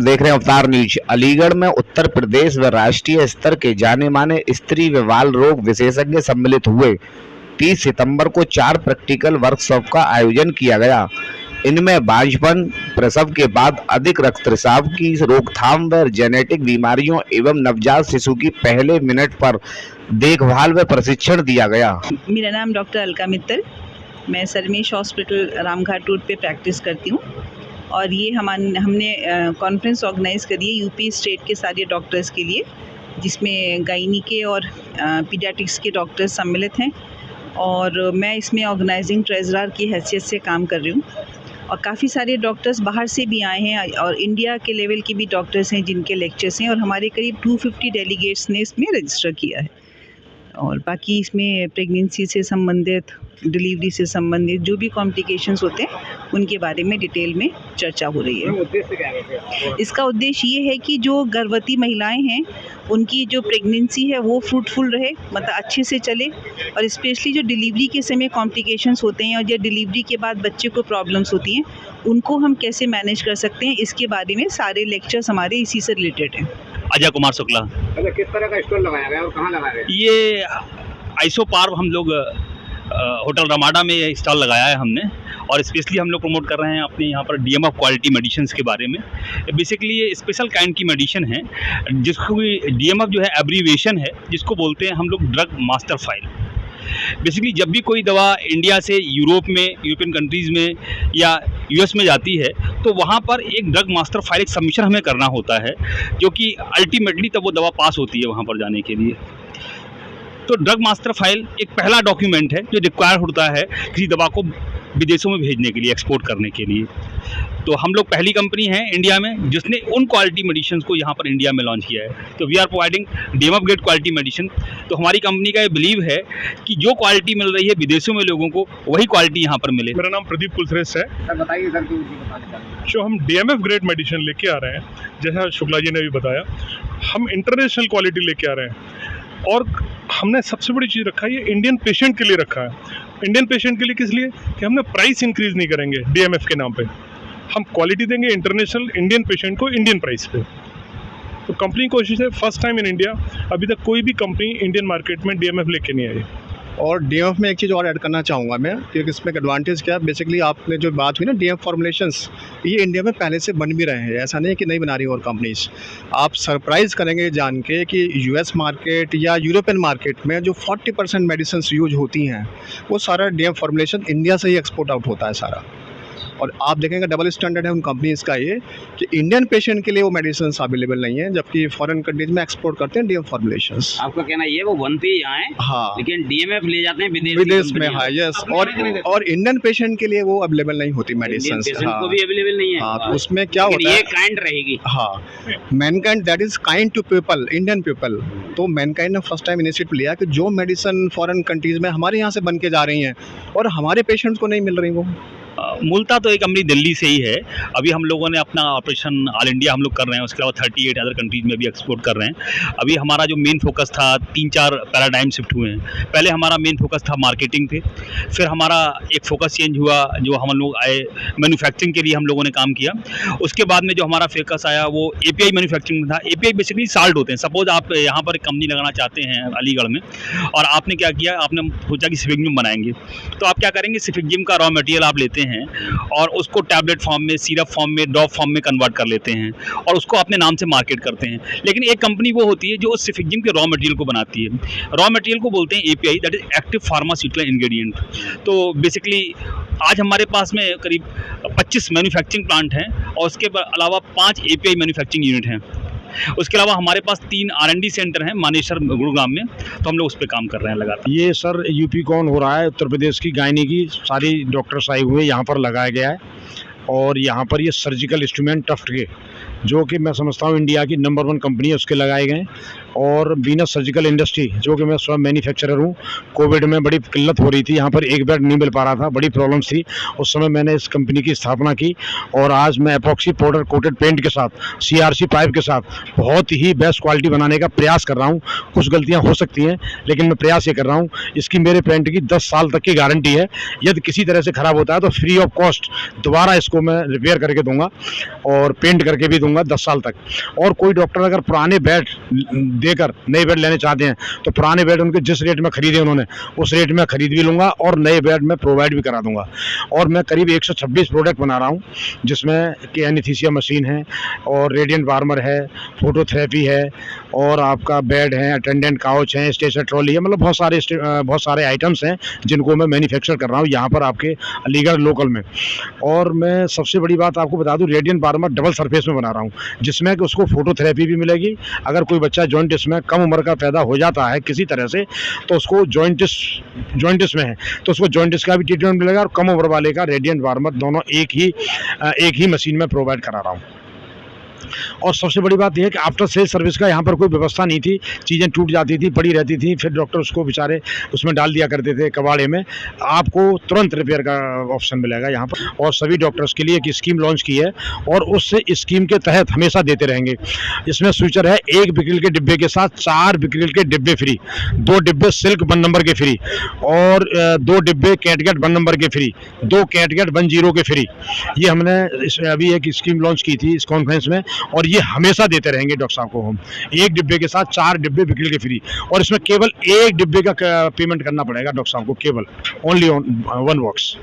देख रहे हैं अवतार न्यूज। अलीगढ़ में उत्तर प्रदेश व राष्ट्रीय स्तर के जाने माने स्त्री व बाल रोग विशेषज्ञ सम्मिलित हुए। 30 सितंबर को 4 प्रैक्टिकल वर्कशॉप का आयोजन किया गया। इनमें बांझपन, प्रसव के बाद अधिक रक्तस्राव की रोकथाम व जेनेटिक बीमारियों एवं नवजात शिशु की पहले मिनट पर देखभाल व प्रशिक्षण दिया गया। मेरा नाम डॉक्टर अलका मित्तल, मैं सरमेश हॉस्पिटल रामघाट रोड पे प्रैक्टिस करती हूँ और ये हमने कॉन्फ्रेंस ऑर्गेनाइज करी है यूपी स्टेट के सारे डॉक्टर्स के लिए, जिसमें गायनी के और पीडियाट्रिक्स के डॉक्टर्स सम्मिलित हैं और मैं इसमें ऑर्गेनाइजिंग ट्रेजरर की हैसियत से काम कर रही हूँ। और काफ़ी सारे डॉक्टर्स बाहर से भी आए हैं और इंडिया के लेवल के भी डॉक्टर्स हैं जिनके लेक्चर्स हैं और हमारे करीब 250 डेलीगेट्स ने इसमें रजिस्टर किया है। और बाकी इसमें प्रेगनेंसी से संबंधित, डिलीवरी से संबंधित जो भी कॉम्प्लिकेशंस होते हैं उनके बारे में डिटेल में चर्चा हो रही है। इसका उद्देश्य ये है कि जो गर्भवती महिलाएं हैं उनकी जो प्रेगनेंसी है वो फ्रूटफुल रहे, मतलब अच्छे से चले, और स्पेशली जो डिलीवरी के समय कॉम्प्लिकेशंस होते हैं और जो डिलीवरी के बाद बच्चे को प्रॉब्लम्स होती हैं उनको हम कैसे मैनेज कर सकते हैं, इसके बारे में सारे लेक्चर्स हमारे इसी से रिलेटेड हैं। अजय कुमार शुक्ला। अच्छा, किस तरह का स्टॉल लगाया गया और कहाँ लगाया गया? ये आइसोपार्व हम लोग होटल रमाडा में ये स्टॉल लगाया है हमने, और स्पेशली हम लोग प्रमोट कर रहे हैं अपने यहाँ पर DMF क्वालिटी मेडिसिन्स के बारे में। बेसिकली ये स्पेशल काइंड की मेडिसिन है जिसको DMF जो है एब्रीविएशन है, जिसको बोलते हैं हम लोग ड्रग मास्टर फाइल। बेसिकली जब भी कोई दवा इंडिया से यूरोप में, यूरोपियन कंट्रीज़ में या US में जाती है तो वहाँ पर एक ड्रग मास्टर फाइल, एक सबमिशन हमें करना होता है, जो कि अल्टीमेटली तब वो दवा पास होती है वहाँ पर जाने के लिए। तो ड्रग मास्टर फाइल एक पहला डॉक्यूमेंट है जो रिक्वायर होता है किसी दवा को विदेशों में भेजने के लिए, एक्सपोर्ट करने के लिए। तो हम लोग पहली कंपनी हैं इंडिया में जिसने उन क्वालिटी मेडिसिन को यहाँ पर इंडिया में लॉन्च किया है। तो we are providing DMF grade quality medicine. तो हमारी कंपनी का ये बिलीव है कि जो क्वालिटी मिल रही है विदेशों में लोगों को, वही क्वालिटी यहाँ पर मिले। मेरा नाम प्रदीप कुलश्रेष्ठ है। सर बताइए सर, जो हम DMF ग्रेड मेडिसिन लेके आ रहे हैं, जैसा शुक्ला जी ने भी बताया, हम इंटरनेशनल क्वालिटी लेके आ रहे हैं और हमने सबसे बड़ी चीज़ रखा है, ये इंडियन पेशेंट के लिए रखा है। इंडियन पेशेंट के लिए किस लिए कि हमने प्राइस इंक्रीज़ नहीं करेंगे DMF के नाम पे, हम क्वालिटी देंगे इंटरनेशनल, इंडियन पेशेंट को इंडियन प्राइस पे। तो कंपनी की कोशिश है, फर्स्ट टाइम इन इंडिया, अभी तक कोई भी कंपनी इंडियन मार्केट में DMF लेके नहीं आई। और DMF में एक चीज़ और ऐड करना चाहूँगा मैं, क्योंकि इसमें एडवांटेज क्या है, बेसिकली आपने जो बात हुई ना DMF फॉर्मुलेशंस, ये इंडिया में पहले से बन भी रहे हैं, ऐसा नहीं कि नहीं बना रही और कंपनीज। आप सरप्राइज़ करेंगे जान के कि US मार्केट या यूरोपियन मार्केट में जो 40% मेडिसिन यूज होती हैं वो सारा DMF फॉर्मुलेशन इंडिया से ही एक्सपोर्ट आउट होता है सारा। और आप देखेंगे डबल स्टैंडर्ड है उन कंपनीज़ का ये कि इंडियन पेशेंट के लिए वो मेडिसिन अवेलेबल नहीं है, जबकि फॉरेन कंट्रीज में एक्सपोर्ट करते हैं DMF फॉर्मुलेशंस। आपका कहना ये वो बनते ही यहाँ है, हाँ, लेकिन DMF ले जाते हैं विदेश में। हाँ, यस। और इंडियन पेशेंट के लिए वो अवेलेबल नहीं होती मेडिसिन। हाँ, को भी अवेलेबल नहीं है। हाँ, तो उसमें क्या होता है, ये काइंड रहेगी। हाँ, Mankind that is kind to people, Indian people. तो मैनकाइंड ने फर्स्ट टाइम इनिशिएटिव लिया कि जो मेडिसिन फॉरेन कंट्रीज में हमारे यहाँ से बन के जा रही हैं और हमारे पेशेंट्स को नहीं मिल रही वो। मूलतः तो एक कंपनी दिल्ली से ही है। अभी हम लोगों ने अपना ऑपरेशन ऑल इंडिया हम लोग कर रहे हैं, उसके अलावा 38 अदर कंट्रीज़ में भी एक्सपोर्ट कर रहे हैं। अभी हमारा जो मेन फोकस था, 3-4 पैराडाइम शिफ्ट हुए हैं। पहले हमारा मेन फोकस था मार्केटिंग पे, फिर हमारा एक फोकस चेंज हुआ, जो हम लोग आए मैन्युफैक्चरिंग के लिए हम लोगों ने काम किया। उसके बाद में जो हमारा फोकस आया वो API मैन्युफैक्चरिंग में था। API बेसिकली साल्ट होते हैं। सपोज आप यहाँ पर एक कंपनी लगाना चाहते हैं अलीगढ़ में, और आपने क्या किया, आपने सोचा कि सिफिकजिम बनाएंगे, तो आप क्या करेंगे, सिफिकजिम का रॉ मटेरियल आप लेते हैं और उसको टैबलेट फॉर्म में, सिरप फॉर्म में, ड्रॉप फॉर्म में कन्वर्ट कर लेते हैं और उसको अपने नाम से मार्केट करते हैं। लेकिन एक कंपनी वो होती है जो उस सिफिकजिम के रॉ मटेरियल को बनाती है। रॉ मटेरियल को बोलते हैं API, that is active pharmaceutical ingredient. तो बेसिकली आज हमारे पास में करीब 25 मैन्युफैक्चरिंग प्लांट हैं और उसके अलावा 5 API मैन्युफैक्चरिंग यूनिट हैं। उसके अलावा हमारे पास 3 R&D सेंटर हैं मानेसर, गुरुग्राम में। तो हम लोग उस पर काम कर रहे हैं लगातार। ये सर यूपी कौन हो रहा है, उत्तर प्रदेश की गायनी की सारी डॉक्टर्स आए हुए यहाँ पर लगाया गया है। और यहाँ पर ये सर्जिकल इंस्ट्रूमेंट टफ्ट के, जो कि मैं समझता हूँ इंडिया की नंबर 1 कंपनी है, उसके लगाए गए हैं। और वीनस सर्जिकल इंडस्ट्री, जो कि मैं स्वयं मैन्युफैक्चरर हूँ। कोविड में बड़ी किल्लत हो रही थी, यहाँ पर एक बेड नहीं मिल पा रहा था, बड़ी प्रॉब्लम्स थी। उस समय मैंने इस कंपनी की स्थापना की और आज मैं एपॉक्सी पाउडर कोटेड पेंट के साथ, CRC पाइप के साथ बहुत ही बेस्ट क्वालिटी बनाने का प्रयास कर रहा हूँ। कुछ गलतियाँ हो सकती हैं, लेकिन मैं प्रयास ये कर रहा हूँ। इसकी मेरे पेंट की 10 साल तक की गारंटी है। यदि किसी तरह से ख़राब होता है तो फ्री ऑफ कॉस्ट दोबारा इसको मैं रिपेयर करके दूंगा और पेंट करके भी दूंगा 10 साल तक। और कोई डॉक्टर अगर पुराने बेड देकर नए बेड लेने चाहते हैं तो पुराने बेड उनके जिस रेट में खरीदे उन्होंने, उस रेट में खरीद भी लूँगा और नए बेड में प्रोवाइड भी करा दूंगा। और मैं करीब 126 प्रोडक्ट बना रहा हूँ, जिसमें कि एनेस्थीसिया मशीन है और रेडिएंट वार्मर है, फोटोथेरेपी है और आपका बेड है, अटेंडेंट काउच है, स्टेशन ट्रॉली है, मतलब बहुत सारे आइटम्स हैं जिनको मैं मैन्युफैक्चर कर रहा हूँ यहाँ पर आपके अलीगढ़ लोकल में। और मैं सबसे बड़ी बात आपको बता दूँ, रेडिएंट वार्मर डबल सरफेस में बना रहा हूँ, जिसमें कि उसको फोटोथेरेपी भी मिलेगी। अगर कोई बच्चा जॉइंटिस में कम उम्र का पैदा हो जाता है किसी तरह से, तो उसको जॉइंटिस में है तो उसको जॉइंटिस का भी ट्रीटमेंट मिलेगा और कम उम्र वाले का रेडिएंट वार्मर, दोनों एक ही मशीन में प्रोवाइड करा रहा हूँ। और सबसे बड़ी बात यह है कि आफ्टर सेल सर्विस का यहाँ पर कोई व्यवस्था नहीं थी। चीज़ें टूट जाती थी, पड़ी रहती थी, फिर डॉक्टर उसको बेचारे उसमें डाल दिया करते थे कबाड़े में। आपको तुरंत रिपेयर का ऑप्शन मिलेगा यहाँ पर। और सभी डॉक्टर्स के लिए एक स्कीम लॉन्च की है और उस स्कीम के तहत हमेशा देते रहेंगे। इसमें स्विचर है, 1 बिक्रिल के डिब्बे के साथ 4 बिक्रिल के डिब्बे फ्री, 2 डिब्बे सिल्क 1 नंबर के फ्री और 2 डिब्बे कैटगेट 1 नंबर के फ्री, 2 कैटगेट 10 के फ्री। ये हमने अभी एक स्कीम लॉन्च की थी इस कॉन्फ्रेंस में और ये हमेशा देते रहेंगे डॉक्टर साहब को हम। 1 डिब्बे के साथ 4 डिब्बे बिक्री के फ्री और इसमें केवल 1 डिब्बे का पेमेंट करना पड़ेगा डॉक्टर साहब को, केवल ओनली ऑन 1 बॉक्स।